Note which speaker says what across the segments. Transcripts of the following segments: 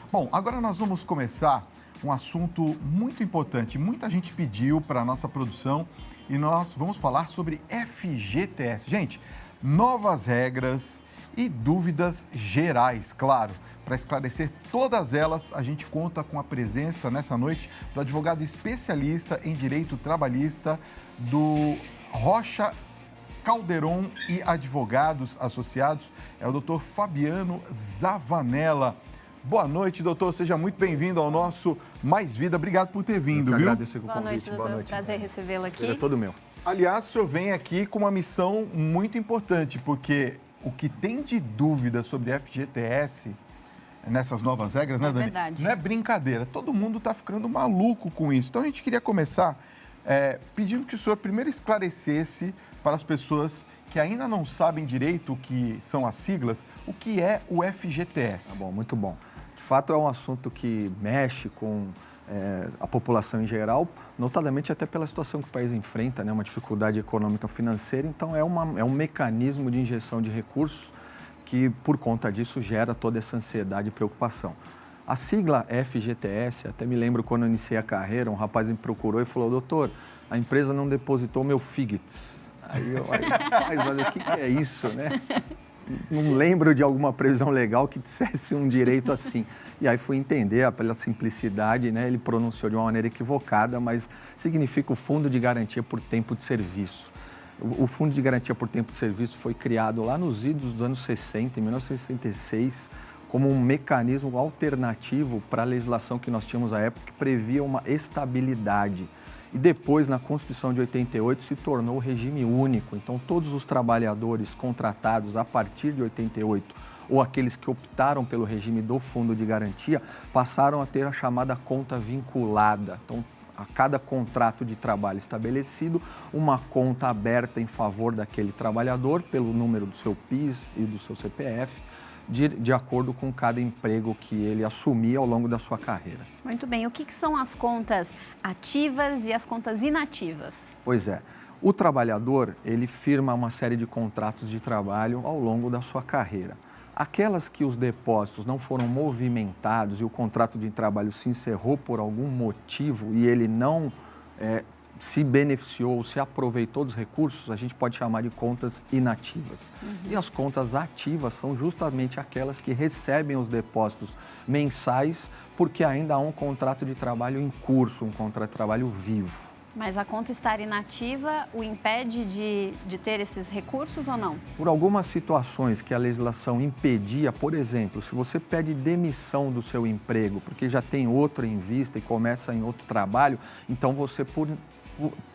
Speaker 1: Bom, agora nós vamos começar um assunto muito importante. Muita gente pediu para a nossa produção e nós vamos falar sobre FGTS. Gente, novas regras e dúvidas gerais, claro. Para esclarecer todas elas, a gente conta com a presença nessa noite do advogado especialista em direito trabalhista do Rocha Calderon e Advogados Associados, é o doutor Fabiano Zavanella. Boa noite, doutor. Seja muito bem-vindo ao nosso Mais Vida. Obrigado por ter vindo, viu?
Speaker 2: Agradeço o convite.
Speaker 3: Boa noite, doutor.
Speaker 2: Boa noite.
Speaker 3: Prazer recebê-lo aqui.
Speaker 2: É todo meu.
Speaker 1: Aliás, o senhor vem aqui com uma missão muito importante, porque o que tem de dúvida sobre FGTS nessas novas regras, né, Dani?
Speaker 3: Verdade.
Speaker 1: Não é brincadeira. Todo mundo está ficando maluco com isso. Então, a gente queria começar pedindo que o senhor primeiro esclarecesse para as pessoas que ainda não sabem direito o que são as siglas, o que é o FGTS.
Speaker 2: Tá bom, muito bom. De fato, é um assunto que mexe com a população em geral, notadamente até pela situação que o país enfrenta, né, uma dificuldade econômica financeira. Então, é um mecanismo de injeção de recursos que, por conta disso, gera toda essa ansiedade e preocupação. A sigla FGTS, até me lembro quando eu iniciei a carreira, um rapaz me procurou e falou: doutor, a empresa não depositou meu FIGTS. Aí eu, mas o que é isso, né? Não lembro de alguma previsão legal que dissesse um direito assim. E aí fui entender, pela simplicidade, né? Ele pronunciou de uma maneira equivocada, mas significa o Fundo de Garantia por Tempo de Serviço. O Fundo de Garantia por Tempo de Serviço foi criado lá nos idos dos anos 60, em 1966, como um mecanismo alternativo para a legislação que nós tínhamos à época, que previa uma estabilidade. E depois, na Constituição de 88, se tornou o regime único. Então, todos os trabalhadores contratados a partir de 88, ou aqueles que optaram pelo regime do Fundo de Garantia, passaram a ter a chamada conta vinculada. Então, a cada contrato de trabalho estabelecido, uma conta aberta em favor daquele trabalhador, pelo número do seu PIS e do seu CPF, de acordo com cada emprego que ele assumia ao longo da sua carreira.
Speaker 3: Muito bem. O que são as contas ativas e as contas inativas?
Speaker 2: Pois é. O trabalhador, ele firma uma série de contratos de trabalho ao longo da sua carreira. Aquelas que os depósitos não foram movimentados e o contrato de trabalho se encerrou por algum motivo e ele não se beneficiou, se aproveitou dos recursos, a gente pode chamar de contas inativas. E as contas ativas são justamente aquelas que recebem os depósitos mensais porque ainda há um contrato de trabalho em curso, um contrato de trabalho vivo.
Speaker 3: Mas a conta estar inativa o impede de ter esses recursos ou não?
Speaker 2: Por algumas situações que a legislação impedia, por exemplo, se você pede demissão do seu emprego porque já tem outro em vista e começa em outro trabalho, então você,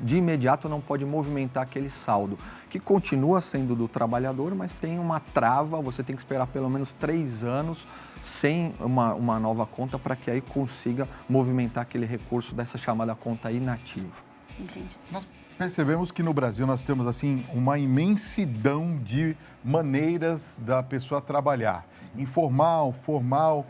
Speaker 2: de imediato, não pode movimentar aquele saldo, que continua sendo do trabalhador, mas tem uma trava, você tem que esperar pelo menos 3 anos sem uma nova conta para que aí consiga movimentar aquele recurso dessa chamada conta inativa.
Speaker 3: Entendi.
Speaker 1: Nós percebemos que no Brasil nós temos assim uma imensidão de maneiras da pessoa trabalhar. Informal, formal.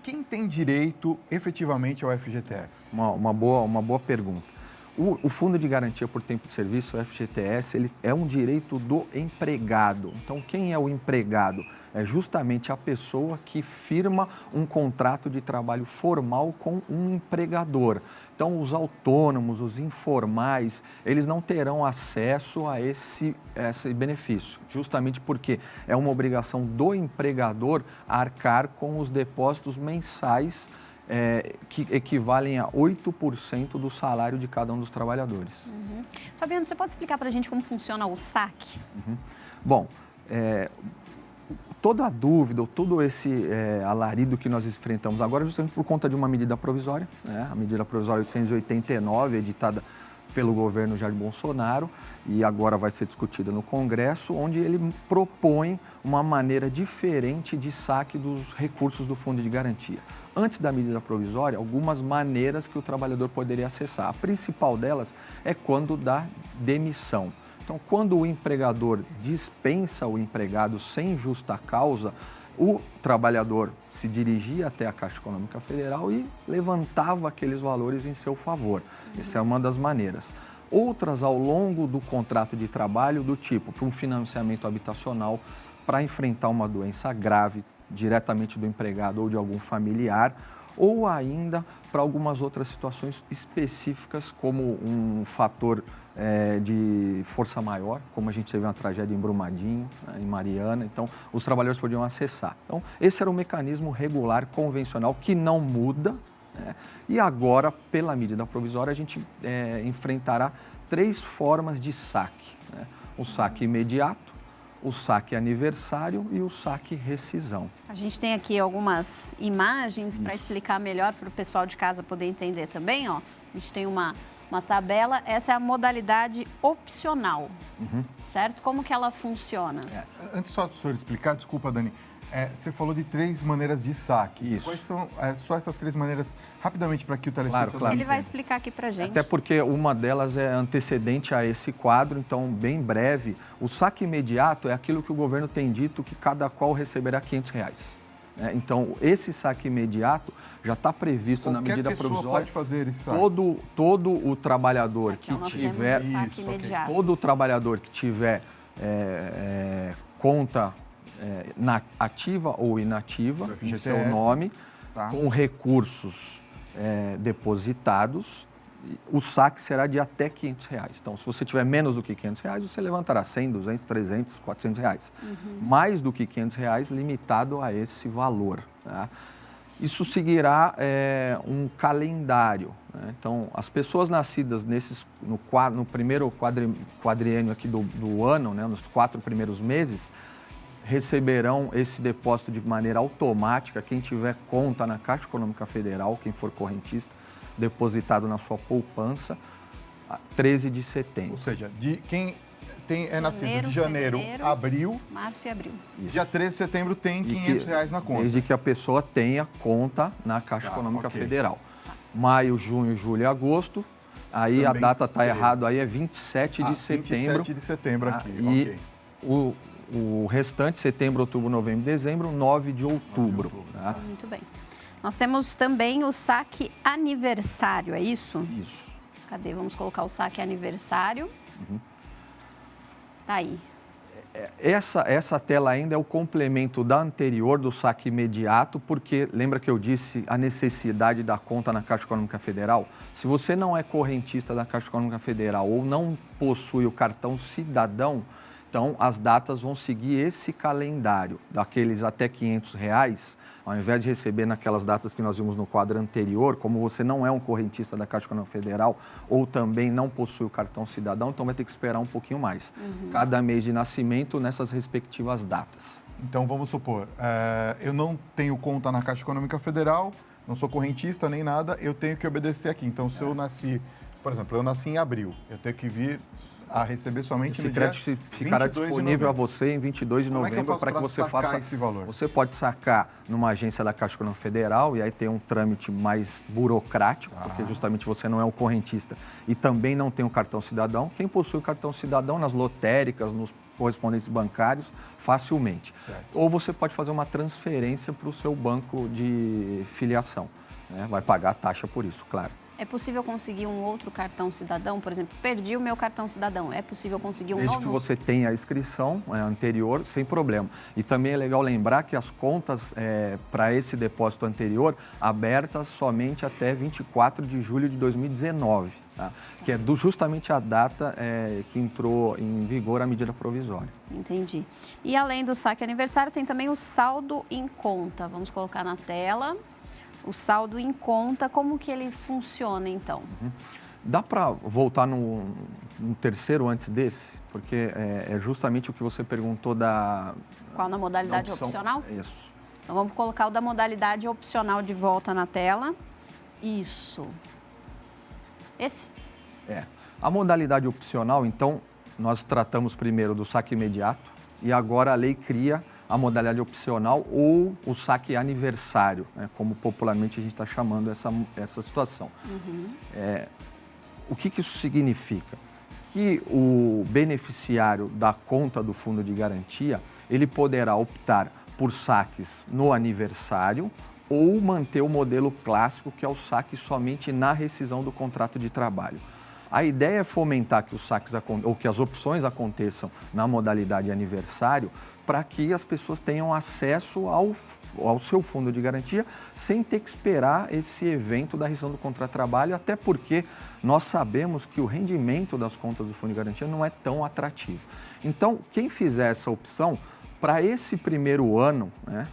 Speaker 1: Quem tem direito efetivamente ao FGTS?
Speaker 2: Uma boa pergunta. O Fundo de Garantia por Tempo de Serviço, o FGTS, ele é um direito do empregado. Então, quem é o empregado? É justamente a pessoa que firma um contrato de trabalho formal com um empregador. Então, os autônomos, os informais, eles não terão acesso a esse benefício, justamente porque é uma obrigação do empregador arcar com os depósitos mensais que equivalem a 8% do salário de cada um dos trabalhadores.
Speaker 3: Fabiano, você pode explicar para a gente como funciona o saque?
Speaker 2: Bom, toda a dúvida, ou todo esse alarido que nós enfrentamos agora, justamente por conta de uma medida provisória, né? A medida provisória 889, editada pelo governo Jair Bolsonaro, e agora vai ser discutida no Congresso, onde ele propõe uma maneira diferente de saque dos recursos do Fundo de Garantia. Antes da medida provisória, algumas maneiras que o trabalhador poderia acessar. A principal delas é quando dá demissão. Então, quando o empregador dispensa o empregado sem justa causa, o trabalhador se dirigia até a Caixa Econômica Federal e levantava aqueles valores em seu favor. Essa é uma das maneiras. Outras, ao longo do contrato de trabalho, do tipo, para um financiamento habitacional, para enfrentar uma doença grave, diretamente do empregado ou de algum familiar, ou ainda para algumas outras situações específicas, como um fator de força maior, como a gente teve uma tragédia em Brumadinho, né, em Mariana, então os trabalhadores podiam acessar. Então, esse era um mecanismo regular, convencional, que não muda, né? E agora, pela medida provisória, a gente enfrentará 3 formas de saque, né? O saque imediato, o saque aniversário e o saque rescisão.
Speaker 3: A gente tem aqui algumas imagens para explicar melhor para o pessoal de casa poder entender também, ó. A gente tem uma tabela, essa é a modalidade opcional, certo? Como que ela funciona?
Speaker 1: Antes só do senhor explicar, desculpa, Dani, você falou de 3 maneiras de saque.
Speaker 2: Isso.
Speaker 1: Quais são só essas 3 maneiras, rapidamente, para que o telespectador
Speaker 2: Claro.
Speaker 3: Ele vai
Speaker 1: entenda?
Speaker 3: explicar aqui para gente.
Speaker 2: Até porque uma delas é antecedente a esse quadro, então, bem breve. O saque imediato é aquilo que o governo tem dito que cada qual receberá R$500. Então, esse saque imediato já está previsto na medida provisória.
Speaker 1: Qualquer pessoa pode fazer esse saque.
Speaker 2: Todo o trabalhador
Speaker 3: Aqui,
Speaker 2: que
Speaker 3: nós
Speaker 2: tiver...
Speaker 3: temos o saque imediato.
Speaker 2: Todo o trabalhador que tiver conta ativa ou inativa,
Speaker 1: Do
Speaker 2: em
Speaker 1: FGTS,
Speaker 2: seu nome,
Speaker 1: tá,
Speaker 2: com recursos depositados, o saque será de até R$500. Então, se você tiver menos do que R$500, você levantará 100, 200, 300, R$400. Mais do que R$500, limitado a esse valor. Tá? Isso seguirá um calendário. Né? Então, as pessoas nascidas no primeiro quadriênio aqui do ano, né, nos 4 primeiros meses, receberão esse depósito de maneira automática. Quem tiver conta na Caixa Econômica Federal, quem for correntista, depositado na sua poupança, 13 de setembro.
Speaker 1: Ou seja, de quem é nascido
Speaker 3: Janeiro,
Speaker 1: de janeiro,
Speaker 3: fevereiro,
Speaker 1: abril,
Speaker 3: março e abril.
Speaker 2: Isso.
Speaker 1: dia 13 de setembro tem R$500 na conta.
Speaker 2: Desde que a pessoa tenha conta na Caixa Econômica
Speaker 1: ok.
Speaker 2: Federal. Maio, junho, julho e agosto. Aí
Speaker 1: Também
Speaker 2: a data está
Speaker 1: 13.
Speaker 2: errada, aí é 27 de setembro.
Speaker 1: 27 de setembro
Speaker 2: tá?
Speaker 1: aqui,
Speaker 2: E
Speaker 1: ok.
Speaker 2: o restante, setembro, outubro, novembro e dezembro, 9 de outubro. Tá?
Speaker 3: Muito bem. Nós temos também o saque aniversário, é isso?
Speaker 2: Isso.
Speaker 3: Cadê? Vamos colocar o saque aniversário. Tá aí.
Speaker 2: Essa tela ainda é o complemento da anterior, do saque imediato, porque lembra que eu disse a necessidade da conta na Caixa Econômica Federal? Se você não é correntista da Caixa Econômica Federal ou não possui o cartão cidadão, então as datas vão seguir esse calendário, daqueles até R$500, ao invés de receber naquelas datas que nós vimos no quadro anterior, como você não é um correntista da Caixa Econômica Federal ou também não possui o cartão cidadão, então vai ter que esperar um pouquinho mais. Cada mês de nascimento nessas respectivas datas.
Speaker 1: Então, vamos supor, eu não tenho conta na Caixa Econômica Federal, não sou correntista nem nada, eu tenho que obedecer aqui. Então, se eu nasci, por exemplo, eu nasci em abril, eu tenho que vir a receber somente
Speaker 2: Esse
Speaker 1: no dia
Speaker 2: crédito ficará
Speaker 1: 22 de
Speaker 2: disponível a
Speaker 1: novembro.
Speaker 2: você em 22 de
Speaker 1: Como é que eu
Speaker 2: novembro
Speaker 1: faço
Speaker 2: para que
Speaker 1: pra
Speaker 2: você
Speaker 1: sacar
Speaker 2: faça
Speaker 1: esse valor?
Speaker 2: Você pode sacar numa agência da Caixa Econômica Federal e aí tem um trâmite mais burocrático, porque justamente você não é um correntista e também não tem o cartão cidadão. Quem possui o cartão cidadão nas lotéricas, nos correspondentes bancários, facilmente.
Speaker 1: Certo.
Speaker 2: Ou você pode fazer uma transferência para o seu banco de filiação, né? Vai pagar a taxa por isso, claro.
Speaker 3: É possível conseguir um outro cartão cidadão? Por exemplo, perdi o meu cartão cidadão. É possível conseguir um
Speaker 2: Desde
Speaker 3: novo?
Speaker 2: que você tenha a inscrição anterior, sem problema. E também é legal lembrar que as contas para esse depósito anterior, abertas somente até 24 de julho de 2019, tá? Que é justamente a data que entrou em vigor a medida provisória.
Speaker 3: Entendi. E além do saque aniversário, tem também o saldo em conta. Vamos colocar na tela. O saldo em conta, como que ele funciona, então?
Speaker 2: Dá para voltar no terceiro antes desse? Porque é justamente o que você perguntou da...
Speaker 3: Qual na modalidade
Speaker 2: da opção.
Speaker 3: opcional?
Speaker 2: Isso.
Speaker 3: Então, vamos colocar o da modalidade opcional de volta na tela. Isso. Esse?
Speaker 2: A modalidade opcional, então, nós tratamos primeiro do saque imediato e agora a lei cria a modalidade opcional ou o saque aniversário, né, como popularmente a gente está chamando essa situação. O que isso significa? Que o beneficiário da conta do fundo de garantia, ele poderá optar por saques no aniversário ou manter o modelo clássico, que é o saque somente na rescisão do contrato de trabalho. A ideia é fomentar que os saques ou que as opções aconteçam na modalidade aniversário para que as pessoas tenham acesso ao seu fundo de garantia sem ter que esperar esse evento da rescisão do contrato de trabalho, até porque nós sabemos que o rendimento das contas do fundo de garantia não é tão atrativo. Então, quem fizer essa opção, para esse primeiro ano, né,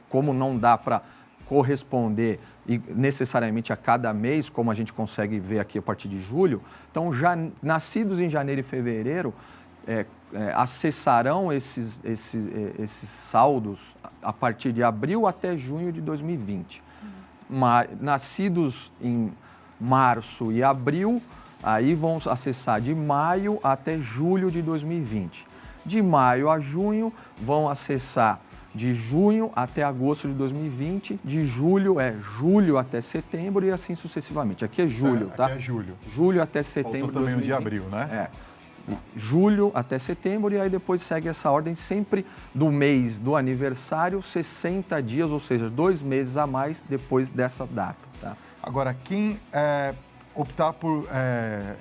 Speaker 2: como não dá para corresponder e necessariamente a cada mês, como a gente consegue ver aqui a partir de julho, então já nascidos em janeiro e fevereiro acessarão esses saldos a partir de abril até junho de 2020. Nascidos em março e abril, aí vão acessar de maio até julho de 2020. De maio a junho, vão acessar de junho até agosto de 2020, de julho julho até setembro e assim sucessivamente. Aqui é julho, tá?
Speaker 1: Aqui é julho.
Speaker 2: Julho até setembro de 2020.
Speaker 1: Também o de abril, né?
Speaker 2: Julho até setembro e aí depois segue essa ordem sempre do mês do aniversário, 60 dias, ou seja, 2 meses a mais depois dessa data, tá?
Speaker 1: Agora, quem optar por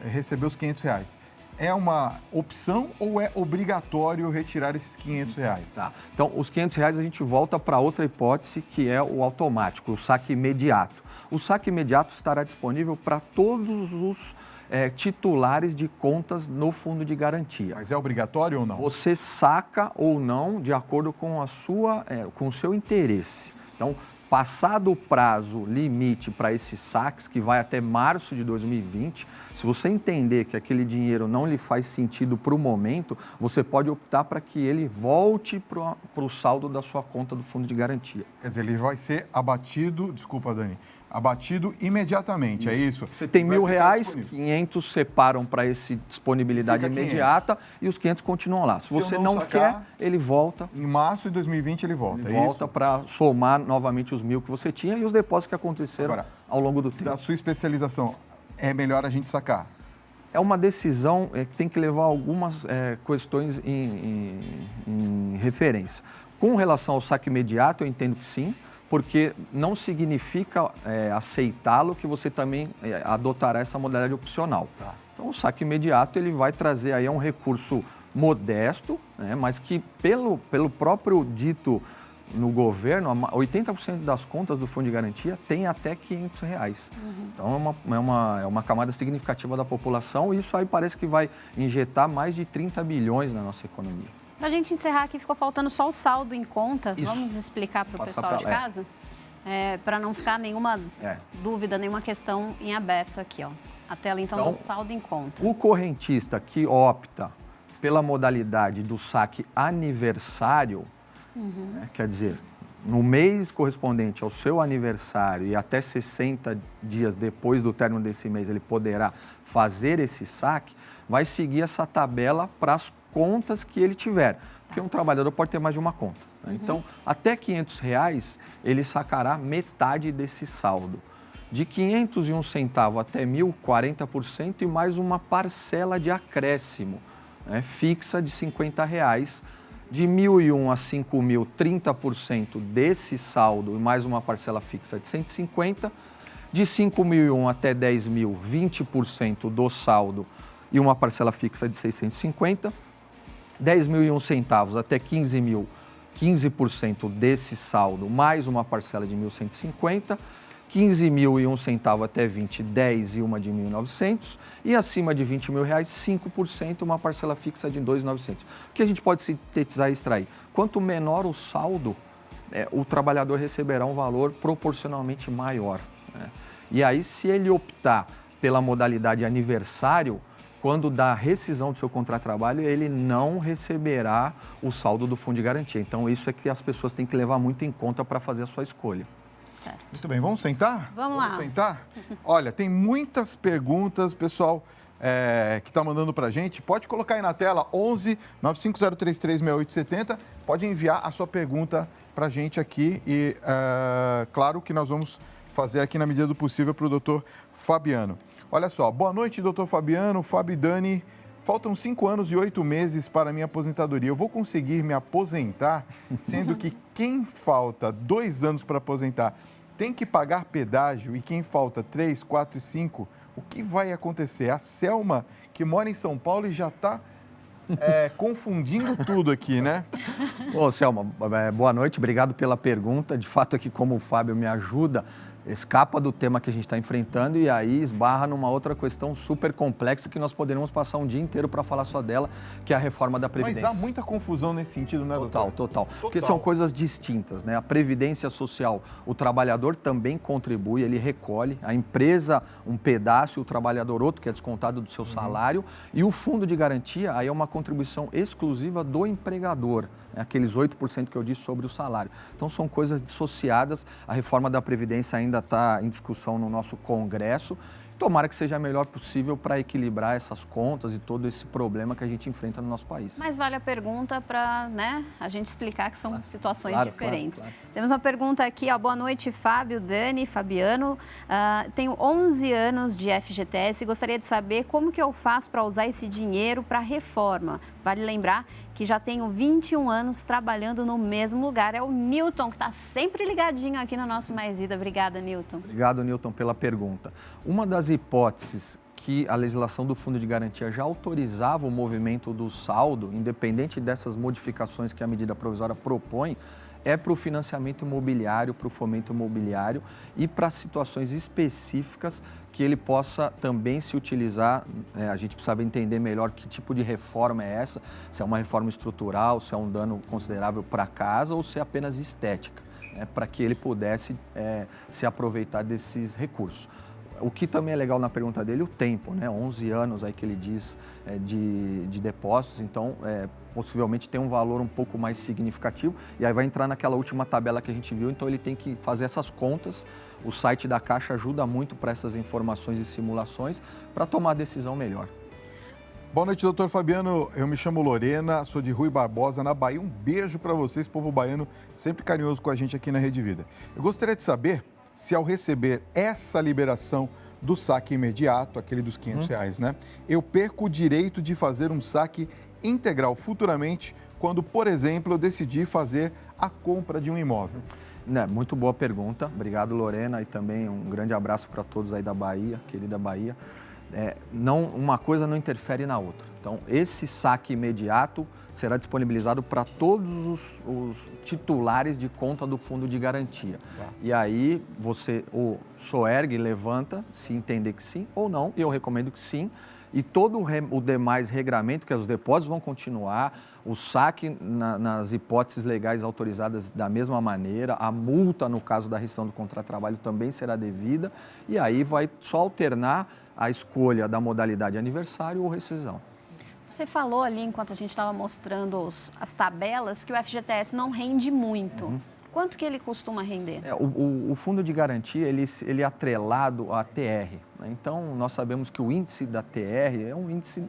Speaker 1: receber os R$500, é uma opção ou é obrigatório retirar esses R$500?
Speaker 2: Tá. Então, os R$500 a gente volta para outra hipótese, que é o automático, o saque imediato. O saque imediato estará disponível para todos os titulares de contas no fundo de garantia.
Speaker 1: Mas é obrigatório ou não?
Speaker 2: Você saca ou não de acordo com com o seu interesse. Então, passado o prazo limite para esses saques, que vai até março de 2020, se você entender que aquele dinheiro não lhe faz sentido para o momento, você pode optar para que ele volte para o saldo da sua conta do fundo de garantia.
Speaker 1: Quer dizer, ele vai ser abatido, desculpa, Dani, abatido imediatamente, é isso?
Speaker 2: Você tem R$1.000, 500 separam para esse disponibilidade imediata e os 500 continuam lá. Se você não sacar, quer, ele volta.
Speaker 1: Em março de 2020 ele volta,
Speaker 2: Ele volta para somar novamente os 1.000 que você tinha e os depósitos que aconteceram ao longo do tempo.
Speaker 1: Da sua especialização, é melhor a gente sacar?
Speaker 2: É uma decisão que tem que levar algumas questões em referência. Com relação ao saque imediato, eu entendo que sim, porque não significa aceitá-lo que você também adotará essa modalidade opcional. Tá. Então, o saque imediato ele vai trazer aí um recurso modesto, né, mas que pelo próprio dito no governo, 80% das contas do fundo de garantia tem até R$500. Então, é uma camada significativa da população e isso aí parece que vai injetar mais de 30 bilhões na nossa economia.
Speaker 3: Para a gente encerrar aqui, ficou faltando só o saldo em conta.
Speaker 2: Isso.
Speaker 3: Vamos explicar para o pessoal de casa? Para não ficar nenhuma dúvida, nenhuma questão em aberto aqui, ó. A tela, então, do saldo em conta.
Speaker 2: O correntista que opta pela modalidade do saque aniversário, quer dizer, no mês correspondente ao seu aniversário e até 60 dias depois do término desse mês ele poderá fazer esse saque, vai seguir essa tabela para as contas que ele tiver, porque um trabalhador pode ter mais de uma conta. Né? Então, até R$500, ele sacará metade desse saldo. De 501 centavos até 1.000, 40% e mais uma parcela de acréscimo, né, fixa de R$50. De 1.001 a 5.000, 30% desse saldo e mais uma parcela fixa de 150. De 5.001 até 10.000, 20% do saldo e uma parcela fixa de 650. 10.001 centavos até 15.000, 15% desse saldo, mais uma parcela de 1.150. 15.001 centavo até 20, 10 e uma de 1.900. E acima de R$20.000, 5%, uma parcela fixa de 2.900. O que a gente pode sintetizar e extrair? Quanto menor o saldo, o trabalhador receberá um valor proporcionalmente maior. Né? E aí, se ele optar pela modalidade aniversário, quando da rescisão do seu contrato de trabalho, ele não receberá o saldo do fundo de garantia. Então, isso é que as pessoas têm que levar muito em conta para fazer a sua escolha.
Speaker 3: Certo.
Speaker 1: Muito bem, vamos sentar?
Speaker 3: Vamos lá.
Speaker 1: Vamos sentar? Olha, tem muitas perguntas, pessoal, que está mandando para a gente. Pode colocar aí na tela, 11 95033 6870. Pode enviar a sua pergunta para a gente aqui e, claro, que nós vamos fazer aqui na medida do possível para o doutor Fabiano. Olha só, boa noite, doutor Fabiano, Fábio e Dani. Faltam 5 anos e 8 meses para a minha aposentadoria. Eu vou conseguir me aposentar, sendo que quem falta 2 anos para aposentar tem que pagar pedágio e quem falta 3, 4 e 5, o que vai acontecer? A Selma, que mora em São Paulo e já está confundindo tudo aqui, né?
Speaker 2: Ô, Selma, boa noite, obrigado pela pergunta. De fato, aqui como o Fábio me ajuda, escapa do tema que a gente está enfrentando e aí esbarra numa outra questão super complexa que nós poderíamos passar um dia inteiro para falar só dela, que é a reforma da Previdência.
Speaker 1: Mas há muita confusão nesse sentido, né, doutor?
Speaker 2: Total. Porque são coisas distintas, né? A Previdência Social, o trabalhador também contribui, ele recolhe, a empresa um pedaço, o trabalhador outro, que é descontado do seu salário, e o Fundo de Garantia, aí é uma contribuição exclusiva do empregador, aqueles 8% que eu disse sobre o salário. Então, são coisas dissociadas. A reforma da Previdência ainda está em discussão no nosso Congresso. Tomara que seja a melhor possível para equilibrar essas contas e todo esse problema que a gente enfrenta no nosso país.
Speaker 3: Mas vale a pergunta para a gente explicar que são situações diferentes.
Speaker 2: Claro.
Speaker 3: Temos uma pergunta aqui, ó. Boa noite, Fábio, Dani, Fabiano. Tenho 11 anos de FGTS e gostaria de saber como que eu faço para usar esse dinheiro para reforma. Vale lembrar que já tenho 21 anos trabalhando no mesmo lugar. É o Newton, que está sempre ligadinho aqui no nosso Mais Vida. Obrigada, Newton.
Speaker 2: Obrigado, Newton, pela pergunta. Uma das hipóteses que a legislação do Fundo de Garantia já autorizava o movimento do saldo, independente dessas modificações que a medida provisória propõe, é para o financiamento imobiliário, para o fomento imobiliário e para situações específicas que ele possa também se utilizar. A gente precisa entender melhor que tipo de reforma é essa, se é uma reforma estrutural, se é um dano considerável para a casa ou se é apenas estética, para que ele pudesse se aproveitar desses recursos. O que também é legal na pergunta dele, o tempo, 11 anos aí que ele diz de depósitos, então possivelmente tem um valor um pouco mais significativo e aí vai entrar naquela última tabela que a gente viu, então ele tem que fazer essas contas. O site da Caixa ajuda muito para essas informações e simulações para tomar a decisão melhor.
Speaker 1: Boa noite, doutor Fabiano. Eu me chamo Lorena, sou de Rui Barbosa, na Bahia. Um beijo para vocês, povo baiano, sempre carinhoso com a gente aqui na Rede Vida. Eu gostaria de saber se ao receber essa liberação do saque imediato, aquele dos R$500, eu perco o direito de fazer um saque integral futuramente, quando, por exemplo, eu decidir fazer a compra de um imóvel.
Speaker 2: Muito boa pergunta. Obrigado, Lorena, e também um grande abraço para todos aí da Bahia, querida Bahia. Uma coisa não interfere na outra. Então, esse saque imediato será disponibilizado para todos os titulares de conta do Fundo de Garantia. Tá. E aí, você, o SOERG, levanta, se entender que sim ou não, e eu recomendo que sim. E todo o demais regramento, que os depósitos vão continuar, o saque nas hipóteses legais autorizadas da mesma maneira, a multa, no caso da rescisão do contrato de trabalho, também será devida, e aí vai só alternar a escolha da modalidade aniversário ou rescisão.
Speaker 3: Você falou ali, enquanto a gente estava mostrando as tabelas, que o FGTS não rende muito. Quanto que ele costuma render?
Speaker 2: O Fundo de Garantia, ele é atrelado à TR. Então, nós sabemos que o índice da TR é um índice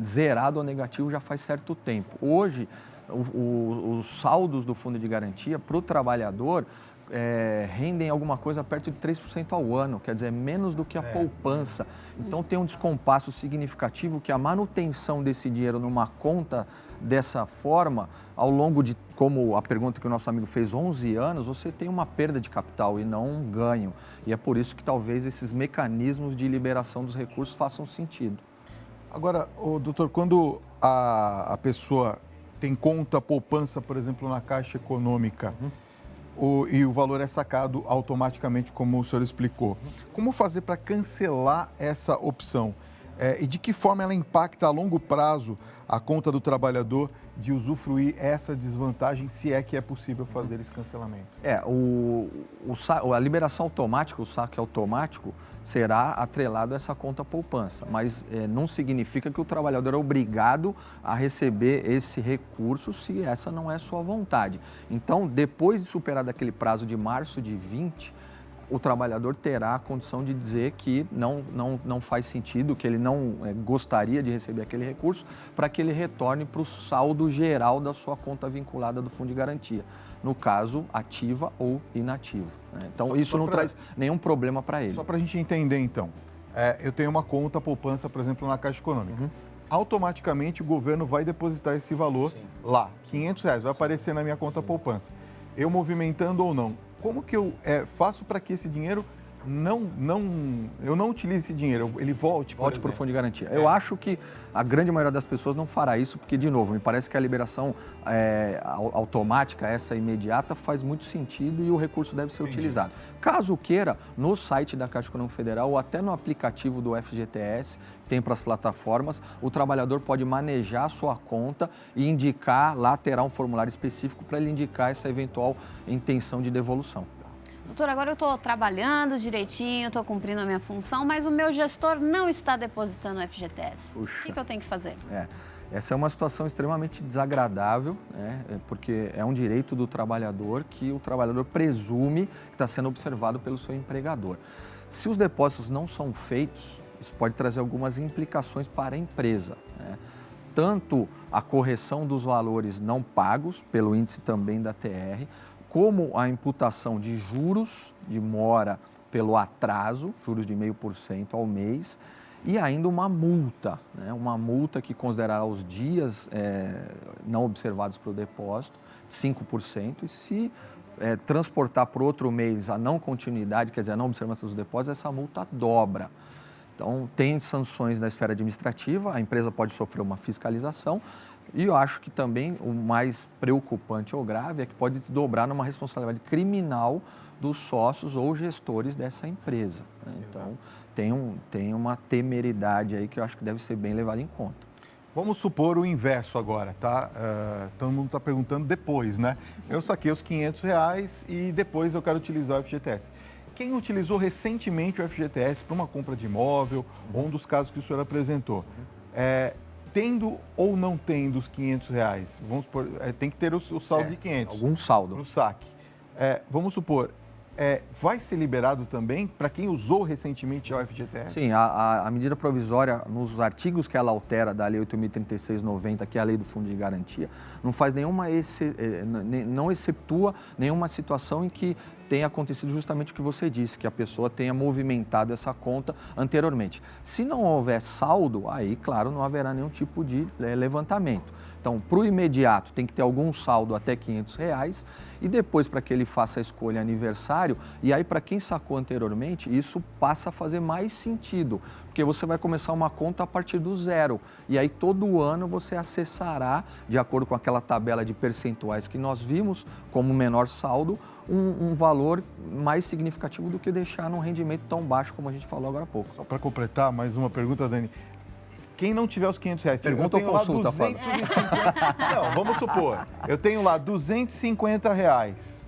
Speaker 2: zerado ou negativo já faz certo tempo. Hoje, os saldos do Fundo de Garantia para o trabalhador rendem alguma coisa perto de 3% ao ano, quer dizer, menos do que a poupança. Então, tem um descompasso significativo que a manutenção desse dinheiro numa conta dessa forma, ao longo de, como a pergunta que o nosso amigo fez, 11 anos, você tem uma perda de capital e não um ganho. E é por isso que talvez esses mecanismos de liberação dos recursos façam sentido.
Speaker 1: Agora, doutor, quando a pessoa tem conta poupança, por exemplo, na Caixa Econômica, e o valor é sacado automaticamente, como o senhor explicou, como fazer para cancelar essa opção? E de que forma ela impacta a longo prazo a conta do trabalhador de usufruir essa desvantagem, se é que é possível fazer esse cancelamento?
Speaker 2: A liberação automática, o saque automático, será atrelado a essa conta poupança, mas não significa que o trabalhador é obrigado a receber esse recurso se essa não é sua vontade. Então, depois de superar aquele prazo de março de 20, o trabalhador terá a condição de dizer que não faz sentido, que ele não gostaria de receber aquele recurso, para que ele retorne para o saldo geral da sua conta vinculada do Fundo de Garantia, no caso, ativa ou inativa. Então, isso não traz nenhum problema para ele.
Speaker 1: Só para a gente entender, então, eu tenho uma conta poupança, por exemplo, na Caixa Econômica. Automaticamente, o governo vai depositar esse valor lá, R$500, vai aparecer na minha conta poupança. Eu movimentando ou não. como que eu faço para que esse dinheiro eu não utilize esse dinheiro, ele volte
Speaker 2: para o fundo de garantia. Eu acho que a grande maioria das pessoas não fará isso, porque, de novo, me parece que a liberação automática, essa imediata, faz muito sentido e o recurso deve ser utilizado. Caso queira, no site da Caixa Econômica Federal ou até no aplicativo do FGTS, que tem para as plataformas, o trabalhador pode manejar a sua conta e indicar, lá terá um formulário específico para ele indicar essa eventual intenção de devolução.
Speaker 3: Doutor, agora eu estou trabalhando direitinho, estou cumprindo a minha função, mas o meu gestor não está depositando o FGTS.
Speaker 2: Puxa.
Speaker 3: O que eu tenho que fazer?
Speaker 2: Essa é uma situação extremamente desagradável, né? Porque é um direito do trabalhador que o trabalhador presume que está sendo observado pelo seu empregador. Se os depósitos não são feitos, isso pode trazer algumas implicações para a empresa, né? Tanto a correção dos valores não pagos, pelo índice também da TR, como a imputação de juros de mora pelo atraso, juros de 0,5% ao mês, e ainda uma multa, né? Uma multa que considerará os dias não observados para o depósito, 5%, e se transportar por outro mês a não continuidade, quer dizer, a não observação dos depósitos, essa multa dobra. Então, tem sanções na esfera administrativa, a empresa pode sofrer uma fiscalização, e eu acho que também o mais preocupante ou grave é que pode desdobrar numa responsabilidade criminal dos sócios ou gestores dessa empresa, né? Então, tem uma temeridade aí que eu acho que deve ser bem levada em conta.
Speaker 1: Vamos supor o inverso agora, tá? Todo mundo está perguntando depois, né? Eu saquei os R$500 e depois eu quero utilizar o FGTS. Quem utilizou recentemente o FGTS para uma compra de imóvel, ou um dos casos que o senhor apresentou, tendo ou não tendo os R$500, vamos supor, tem que ter o saldo de 500.
Speaker 2: Algum saldo.
Speaker 1: Para o saque. Vamos supor, vai ser liberado também para quem usou recentemente o FGTS?
Speaker 2: Sim, a medida provisória, nos artigos que ela altera da Lei 8.036/90, que é a Lei do Fundo de Garantia, não faz não exceptua nenhuma situação em que tenha acontecido justamente o que você disse, que a pessoa tenha movimentado essa conta anteriormente. Se não houver saldo, aí, claro, não haverá nenhum tipo de levantamento. Então, para o imediato, tem que ter algum saldo até R$500 e depois, para que ele faça a escolha aniversário, e aí, para quem sacou anteriormente, isso passa a fazer mais sentido, porque você vai começar uma conta a partir do zero e aí todo ano você acessará, de acordo com aquela tabela de percentuais que nós vimos, como menor saldo, um valor mais significativo do que deixar num rendimento tão baixo como a gente falou agora há pouco.
Speaker 1: Só para completar, mais uma pergunta, Dani. Quem não tiver os R$500,
Speaker 2: pergunta ou consulta, Fábio?
Speaker 1: Não, vamos supor, eu tenho lá R$250,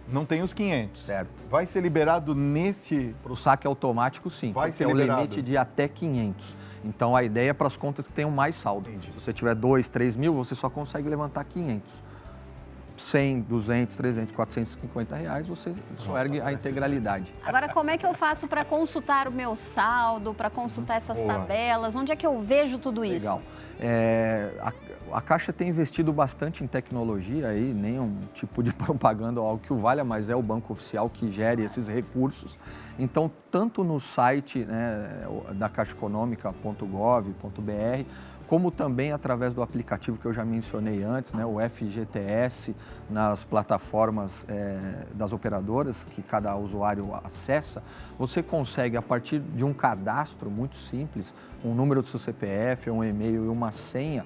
Speaker 1: não tenho os 500.
Speaker 2: Certo.
Speaker 1: Vai ser liberado nesse...
Speaker 2: Para o saque automático, sim,
Speaker 1: vai
Speaker 2: porque
Speaker 1: ser liberado.
Speaker 2: É o limite de até 500. Então, a ideia é para as contas que tenham mais saldo.
Speaker 1: Entendi.
Speaker 2: Se você tiver 2, 3 mil, você só consegue levantar 500. 100, 200, 300, R$450, você só ergue a integralidade.
Speaker 3: Agora, como é que eu faço para consultar o meu saldo, para consultar essas tabelas? Onde é que eu vejo tudo isso?
Speaker 2: Legal. A Caixa tem investido bastante em tecnologia, aí, nenhum tipo de propaganda ou algo que o valha, mas é o banco oficial que gere esses recursos. Então, tanto no site, né, da caixaeconômica.gov.br, como também através do aplicativo que eu já mencionei antes, né, o FGTS, nas plataformas das operadoras que cada usuário acessa, você consegue, a partir de um cadastro muito simples, um número do seu CPF, um e-mail e uma senha,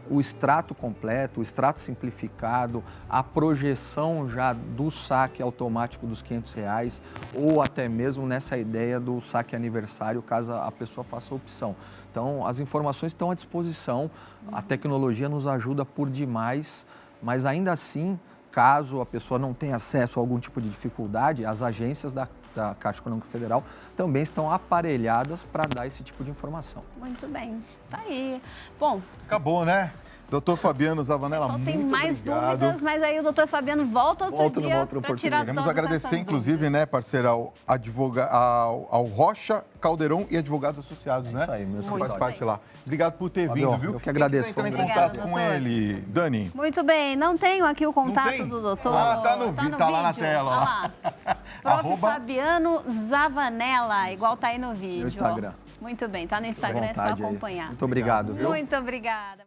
Speaker 2: o extrato completo, o extrato simplificado, a projeção já do saque automático dos R$500 ou até mesmo nessa ideia do saque aniversário, caso a pessoa faça a opção. Então, as informações estão à disposição, a tecnologia nos ajuda por demais, mas ainda assim, caso a pessoa não tenha acesso a algum tipo de dificuldade, as agências da Caixa Econômica Federal também estão aparelhadas para dar esse tipo de informação.
Speaker 3: Muito bem, tá aí. Bom...
Speaker 1: Acabou, né? Doutor Fabiano Zavanella, muito obrigado.
Speaker 3: Só tem mais dúvidas, mas aí o doutor Fabiano volta outro dia para tirar todas.
Speaker 1: Queremos agradecer, inclusive, né, parceiro, ao Rocha Calderon e advogados associados, né?
Speaker 2: Isso aí, meu
Speaker 1: Você faz parte lá. Obrigado por ter vindo, viu?
Speaker 2: Eu que agradeço.
Speaker 1: Quem quiser entrar em contato com ele, Dani?
Speaker 3: Muito bem, não tenho aqui o contato do doutor.
Speaker 1: Tá no vídeo, tá lá na tela.
Speaker 3: Olha lá. Prof. Fabiano Zavanella, igual tá aí no vídeo.
Speaker 2: No Instagram.
Speaker 3: Muito bem, tá no Instagram, é só acompanhar.
Speaker 2: Muito obrigado, viu?
Speaker 3: Muito obrigada.